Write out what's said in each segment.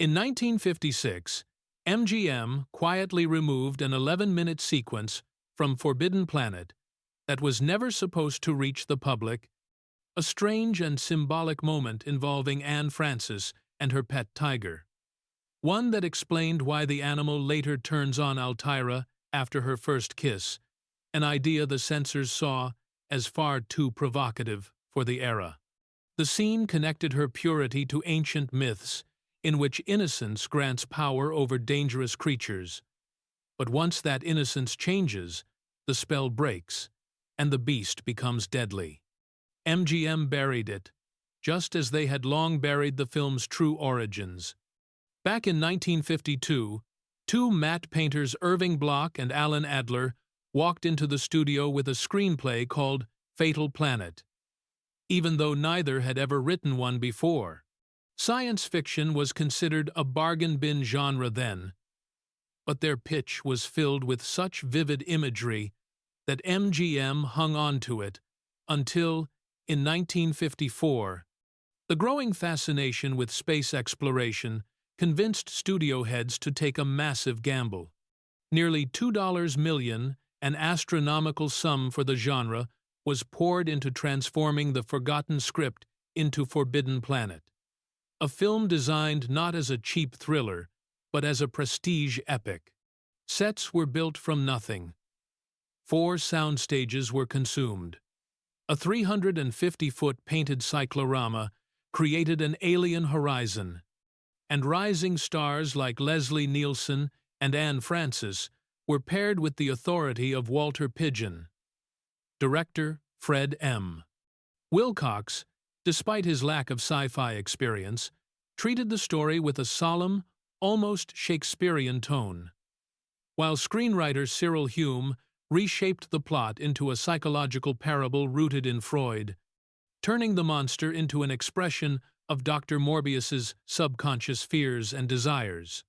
In 1956, MGM quietly removed an 11-minute sequence from Forbidden Planet that was never supposed to reach the public, a strange and symbolic moment involving Anne Francis and her pet tiger. One that explained why the animal later turns on Altaira after her first kiss, an idea the censors saw as far too provocative for the era. The scene connected her purity to ancient myths, in which innocence grants power over dangerous creatures. But once that innocence changes, the spell breaks, and the beast becomes deadly. MGM buried it, just as they had long buried the film's true origins. Back in 1952, two matte painters Irving Bloch and Alan Adler walked into the studio with a screenplay called Fatal Planet, even though neither had ever written one before. Science fiction was considered a bargain bin genre then, but their pitch was filled with such vivid imagery that MGM hung on to it until, in 1954, the growing fascination with space exploration convinced studio heads to take a massive gamble. Nearly $2 million, an astronomical sum for the genre, was poured into transforming the forgotten script into Forbidden Planet, a film designed not as a cheap thriller, but as a prestige epic. Sets were built from nothing. 4 sound stages were consumed. A 350-foot painted cyclorama created an alien horizon, and rising stars like Leslie Nielsen and Anne Francis were paired with the authority of Walter Pidgeon. Director Fred M. Wilcox, despite his lack of sci-fi experience, treated the story with a solemn, almost Shakespearean tone, while screenwriter Cyril Hume reshaped the plot into a psychological parable rooted in Freud, turning the monster into an expression of Dr. Morbius's subconscious fears and desires.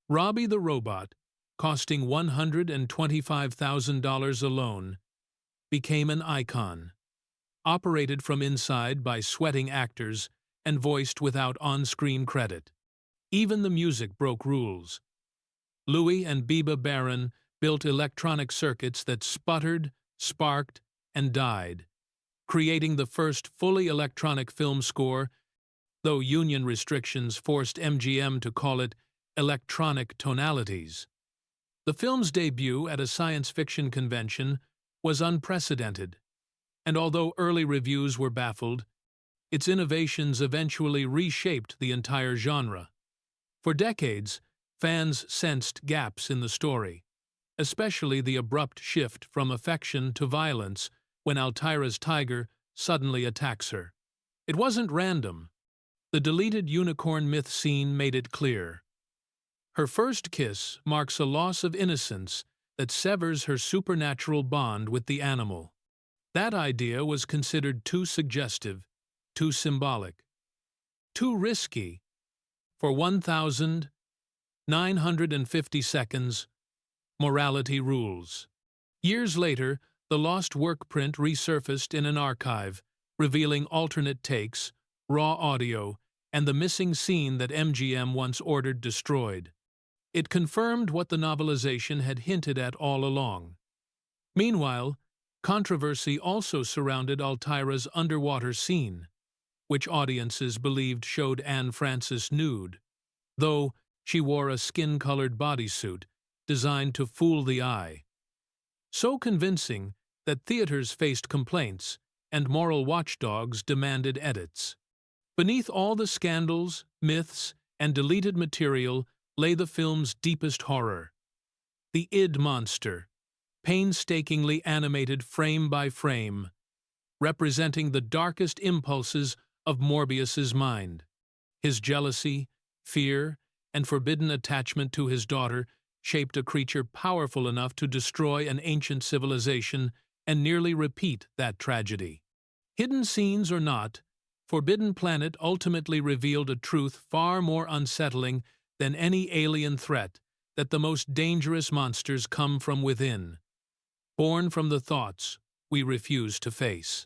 Robbie the Robot, costing $125,000 alone, became an icon, operated from inside by sweating actors and voiced without on-screen credit. Even the music broke rules. Louis and Biba Baron built electronic circuits that sputtered, sparked, and died, creating the first fully electronic film score, though union restrictions forced MGM to call it Electronic Tonalities. The film's debut at a science fiction convention was unprecedented, and although early reviews were baffled, its innovations eventually reshaped the entire genre. For decades, fans sensed gaps in the story, especially the abrupt shift from affection to violence when Altaira's tiger suddenly attacks her. It wasn't random. The deleted unicorn myth scene made it clear. Her first kiss marks a loss of innocence that severs her supernatural bond with the animal. That idea was considered too suggestive, too symbolic, too risky. For 1,950 seconds, morality rules. Years later, the lost work print resurfaced in an archive, revealing alternate takes, raw audio, and the missing scene that MGM once ordered destroyed. It confirmed what the novelization had hinted at all along. Meanwhile, controversy also surrounded Altaira's underwater scene, which audiences believed showed Anne Francis nude, though she wore a skin-colored bodysuit designed to fool the eye. So convincing that theaters faced complaints and moral watchdogs demanded edits. Beneath all the scandals, myths, and deleted material lay the film's deepest horror. The id monster, painstakingly animated frame by frame, representing the darkest impulses of Morbius's mind. His jealousy, fear, and forbidden attachment to his daughter shaped a creature powerful enough to destroy an ancient civilization and nearly repeat that tragedy. Hidden scenes or not, Forbidden Planet ultimately revealed a truth far more unsettling than any alien threat, that the most dangerous monsters come from within, born from the thoughts we refuse to face.